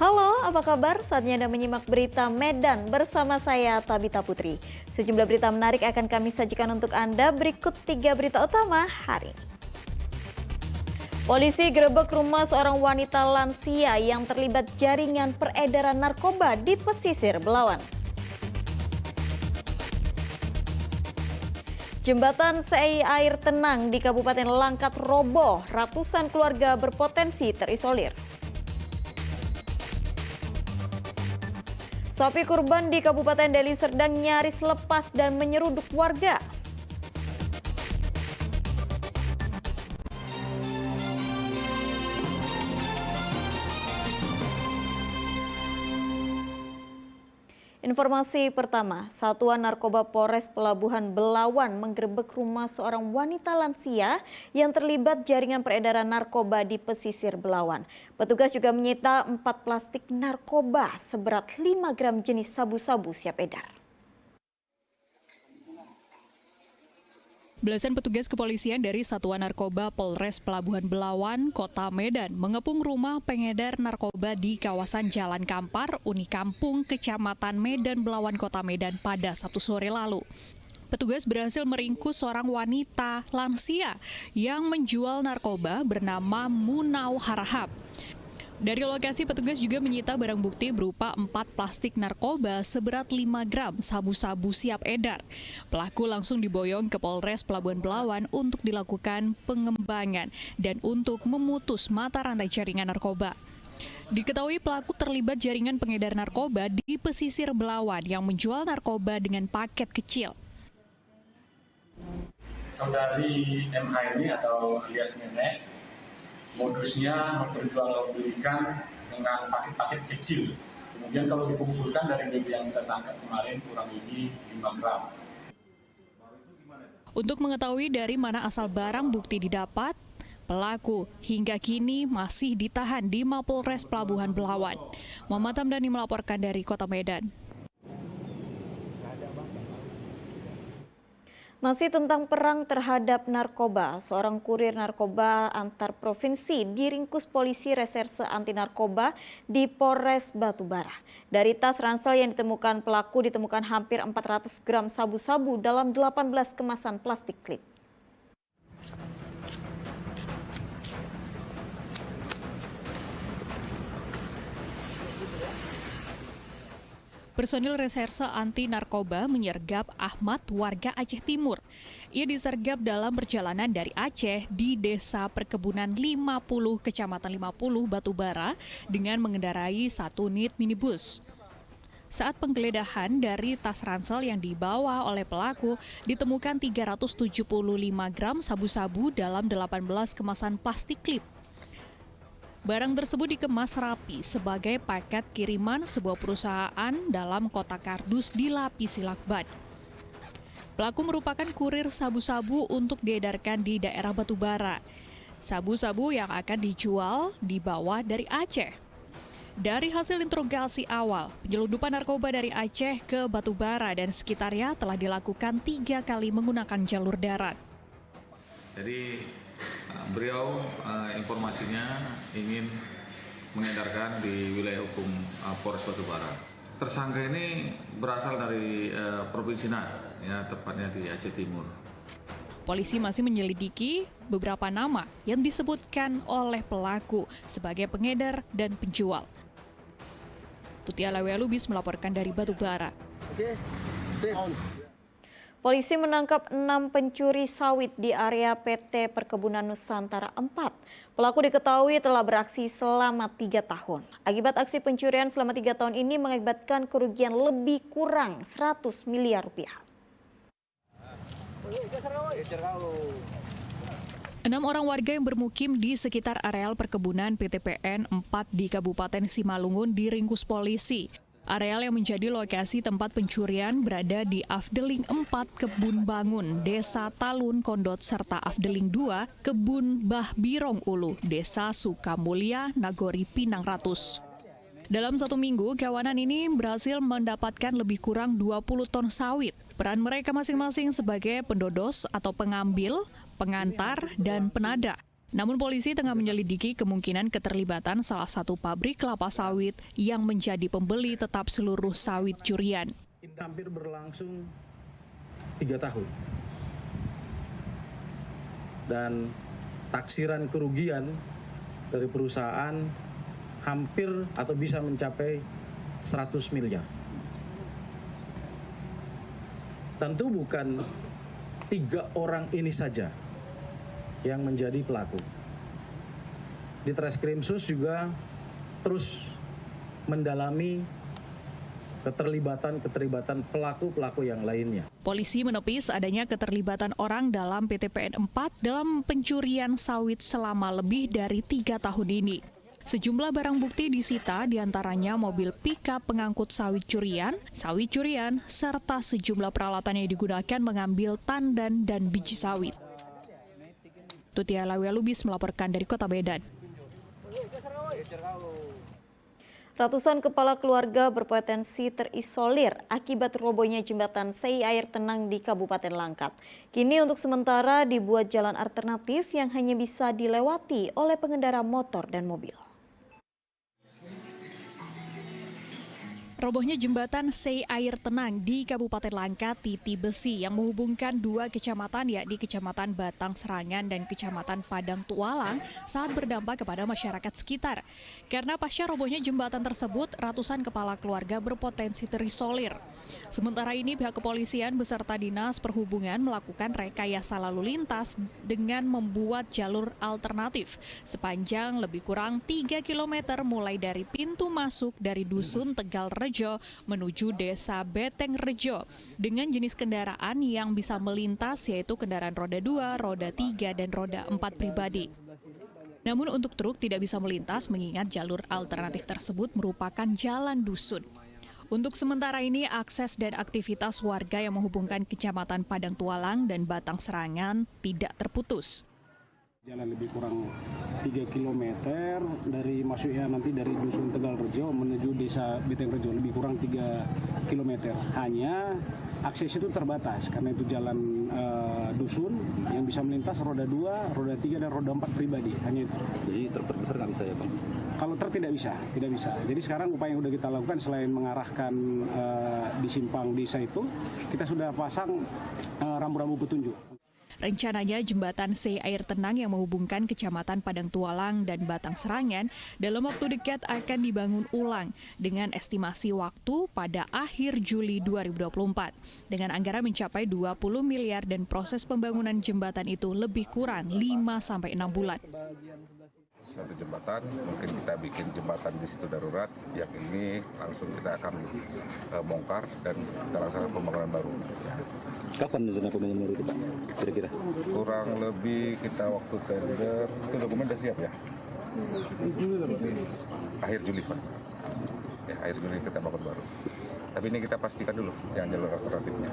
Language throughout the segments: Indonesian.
Halo, apa kabar? Saatnya Anda menyimak berita Medan bersama saya Tabita Putri. Sejumlah berita menarik akan kami sajikan untuk Anda. Berikut 3 berita utama hari ini. Polisi gerebek rumah seorang wanita lansia yang terlibat jaringan peredaran narkoba di pesisir Belawan. Jembatan Sei Air Tenang di Kabupaten Langkat roboh, ratusan keluarga berpotensi terisolir. Sapi kurban di Kabupaten Deli Serdang nyaris lepas dan menyeruduk warga. Informasi pertama, Satuan Narkoba Polres Pelabuhan Belawan menggerebek rumah seorang wanita lansia yang terlibat jaringan peredaran narkoba di pesisir Belawan. Petugas juga menyita 4 plastik narkoba seberat 5 gram jenis sabu-sabu siap edar. Belasan petugas kepolisian dari Satuan Narkoba Polres Pelabuhan Belawan, Kota Medan mengepung rumah pengedar narkoba di kawasan Jalan Kampar, Unikampung, Kecamatan Medan Belawan, Kota Medan pada Sabtu sore lalu. Petugas berhasil meringkus seorang wanita lansia yang menjual narkoba bernama Munau Harahap. Dari lokasi, petugas juga menyita barang bukti berupa 4 plastik narkoba seberat 5 gram sabu-sabu siap edar. Pelaku langsung diboyong ke Polres Pelabuhan Belawan untuk dilakukan pengembangan dan untuk memutus mata rantai jaringan narkoba. Diketahui pelaku terlibat jaringan pengedar narkoba di pesisir Belawan yang menjual narkoba dengan paket kecil. Saudari MH ini atau alias Nenek, modusnya memperjualbelikan dengan paket-paket kecil. Kemudian kalau dikumpulkan dari bibit yang kita tangkap kemarin kurang lebih 5 gram. Untuk mengetahui dari mana asal barang bukti didapat, pelaku hingga kini masih ditahan di Mapolres Pelabuhan Belawan. Muhammad Hamdani melaporkan dari Kota Medan. Masih tentang perang terhadap narkoba, seorang kurir narkoba antar provinsi diringkus polisi reserse anti narkoba di Polres Batubara. Dari tas ransel yang ditemukan pelaku ditemukan hampir 400 gram sabu-sabu dalam 18 kemasan plastik klip. Personil reserse anti narkoba menyergap Ahmad, warga Aceh Timur. Ia disergap dalam perjalanan dari Aceh di Desa Perkebunan 50, Kecamatan 50, Batubara dengan mengendarai 1 unit minibus. Saat penggeledahan dari tas ransel yang dibawa oleh pelaku, ditemukan 375 gram sabu-sabu dalam 18 kemasan plastik klip. Barang tersebut dikemas rapi sebagai paket kiriman sebuah perusahaan dalam kotak kardus dilapisi lakban. Pelaku merupakan kurir sabu-sabu untuk diedarkan di daerah Batubara. Sabu-sabu yang akan dijual dibawa dari Aceh. Dari hasil interogasi awal, penyelundupan narkoba dari Aceh ke Batubara dan sekitarnya telah dilakukan 3 kali menggunakan jalur darat. Jadi beliau informasinya ingin mengedarkan di wilayah hukum Polres Batubara. Tersangka ini berasal dari Provinsi Nat, ya, tepatnya di Aceh Timur. Polisi masih menyelidiki beberapa nama yang disebutkan oleh pelaku sebagai pengedar dan penjual. Tutia Lewe Lubis melaporkan dari Batubara. Polisi menangkap 6 pencuri sawit di area PT Perkebunan Nusantara 4. Pelaku diketahui telah beraksi selama 3 tahun. Akibat aksi pencurian selama 3 tahun ini mengakibatkan kerugian lebih kurang 100 miliar rupiah. 6 orang warga yang bermukim di sekitar areal perkebunan PT PN 4 di Kabupaten Simalungun diringkus polisi. Areal yang menjadi lokasi tempat pencurian berada di Afdeling 4 Kebun Bangun, Desa Talun Kondot, serta Afdeling 2 Kebun Bah Birong Ulu, Desa Sukamulya, Nagori Pinang Ratus. Dalam 1 minggu, kawanan ini berhasil mendapatkan lebih kurang 20 ton sawit. Peran mereka masing-masing sebagai pendodos atau pengambil, pengantar, dan penada. Namun polisi tengah menyelidiki kemungkinan keterlibatan salah satu pabrik kelapa sawit yang menjadi pembeli tetap seluruh sawit curian. Hampir berlangsung 3 tahun. Dan taksiran kerugian dari perusahaan hampir atau bisa mencapai 100 miliar. Tentu bukan 3 orang ini saja yang menjadi pelaku. Di Treskrimsus juga terus mendalami keterlibatan pelaku-pelaku yang lainnya. Polisi menepis adanya keterlibatan orang dalam PTPN 4 dalam pencurian sawit selama lebih dari 3 tahun ini. Sejumlah barang bukti disita, diantaranya mobil pickup pengangkut sawit curian, serta sejumlah peralatan yang digunakan mengambil tandan dan biji sawit. Tutia Lawia Lubis melaporkan dari Kota Medan. Ratusan kepala keluarga berpotensi terisolir akibat robohnya jembatan Sei Air Tenang di Kabupaten Langkat. Kini untuk sementara dibuat jalan alternatif yang hanya bisa dilewati oleh pengendara motor dan mobil. Robohnya jembatan Sei Air Tenang di Kabupaten Langkat Titi Besi yang menghubungkan 2 kecamatan yakni Kecamatan Batang Serangan dan Kecamatan Padang Tualang sangat berdampak kepada masyarakat sekitar. Karena pasca robohnya jembatan tersebut, ratusan kepala keluarga berpotensi terisolir. Sementara ini pihak kepolisian beserta Dinas Perhubungan melakukan rekayasa lalu lintas dengan membuat jalur alternatif sepanjang lebih kurang 3 km mulai dari pintu masuk dari Dusun Tegal Rejo menuju Desa Beteng Rejo dengan jenis kendaraan yang bisa melintas yaitu kendaraan roda 2, roda 3, dan roda 4 pribadi. Namun untuk truk tidak bisa melintas mengingat jalur alternatif tersebut merupakan jalan dusun. Untuk sementara ini, akses dan aktivitas warga yang menghubungkan Kecamatan Padang Tualang dan Batang Serangan tidak terputus. Jalan lebih kurang 3 km dari masuknya nanti dari Dusun Tegal Rejo menuju Desa Beteng Rejo lebih kurang 3 km. Hanya akses itu terbatas karena itu jalan dusun yang bisa melintas roda 2, roda 3 dan roda 4 pribadi. Hanya itu. Jadi truk besar nggak bisa ya Bang? Kalau truk tidak bisa. Jadi sekarang upaya yang sudah kita lakukan selain mengarahkan di simpang desa itu, kita sudah pasang rambu-rambu petunjuk. Rencananya jembatan Sei Air Tenang yang menghubungkan Kecamatan Padang Tualang dan Batang Serangan dalam waktu dekat akan dibangun ulang dengan estimasi waktu pada akhir Juli 2024 dengan anggaran mencapai 20 miliar dan proses pembangunan jembatan itu lebih kurang 5-6 bulan. Satu jembatan, mungkin kita bikin jembatan di situ darurat, yang ini langsung kita akan bongkar dan kita laksanakan pembangunan baru. Kapan rencana pembangunan baru itu Pak? Kira-kira? Kurang lebih kita waktu tender, itu dokumen sudah siap ya? Akhir Juli Pak. Ya, akhir Juli kita bangun baru. Tapi ini kita pastikan dulu yang jalur alternatifnya.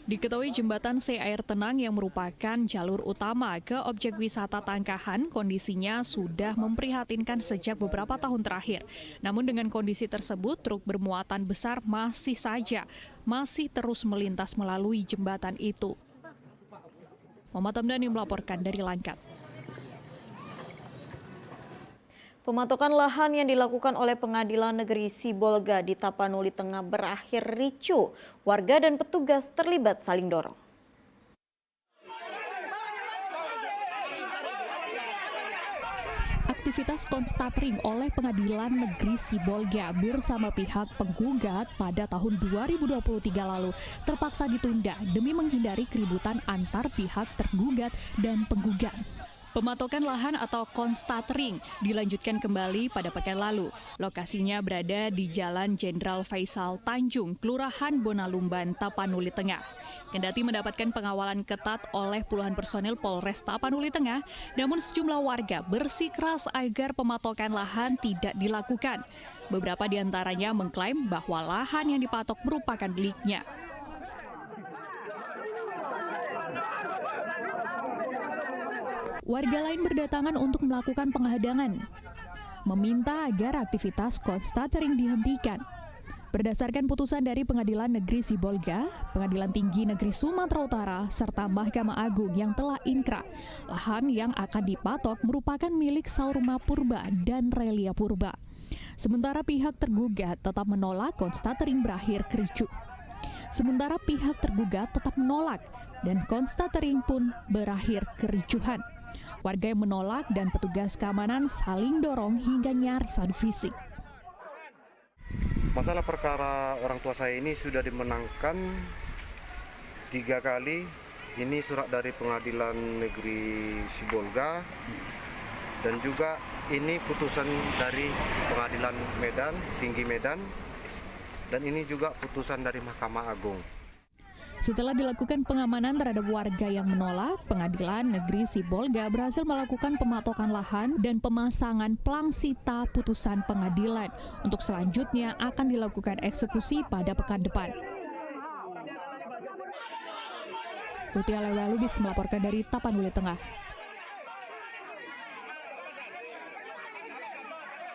Diketahui jembatan Sei Air Tenang yang merupakan jalur utama ke objek wisata Tangkahan kondisinya sudah memprihatinkan sejak beberapa tahun terakhir. Namun dengan kondisi tersebut, truk bermuatan besar masih terus melintas melalui jembatan itu. Muhammad Hamdani melaporkan dari Langkat. Pematokan lahan yang dilakukan oleh Pengadilan Negeri Sibolga di Tapanuli Tengah berakhir ricuh. Warga dan petugas terlibat saling dorong. Aktivitas konstatring oleh Pengadilan Negeri Sibolga bersama pihak penggugat pada tahun 2023 lalu terpaksa ditunda demi menghindari keributan antar pihak tergugat dan penggugat. Pematokan lahan atau konstatring dilanjutkan kembali pada pekan lalu. Lokasinya berada di Jalan Jenderal Faisal Tanjung, Kelurahan Bonalumban, Tapanuli Tengah. Kendati mendapatkan pengawalan ketat oleh puluhan personil Polres Tapanuli Tengah, namun sejumlah warga bersikeras agar pematokan lahan tidak dilakukan. Beberapa di antaranya mengklaim bahwa lahan yang dipatok merupakan miliknya. Warga lain berdatangan untuk melakukan penghadangan, meminta agar aktivitas konstatering dihentikan. Berdasarkan putusan dari Pengadilan Negeri Sibolga, Pengadilan Tinggi Negeri Sumatera Utara, serta Mahkamah Agung yang telah inkrah, lahan yang akan dipatok merupakan milik Saurma Purba dan Relia Purba. Sementara pihak tergugat tetap menolak konstatering berakhir kericuh. Sementara pihak tergugat tetap menolak dan konstatering pun berakhir kericuhan. Warga yang menolak dan petugas keamanan saling dorong hingga nyaris adu fisik. Masalah perkara orang tua saya ini sudah dimenangkan 3 kali. Ini surat dari Pengadilan Negeri Sibolga dan juga ini putusan dari Pengadilan Medan, Tinggi Medan, dan ini juga putusan dari Mahkamah Agung. Setelah dilakukan pengamanan terhadap warga yang menolak, Pengadilan Negeri Sibolga berhasil melakukan pematokan lahan dan pemasangan plang sita putusan pengadilan. Untuk selanjutnya akan dilakukan eksekusi pada pekan depan. Tuti Alewalubis melaporkan dari Tapanuli Tengah.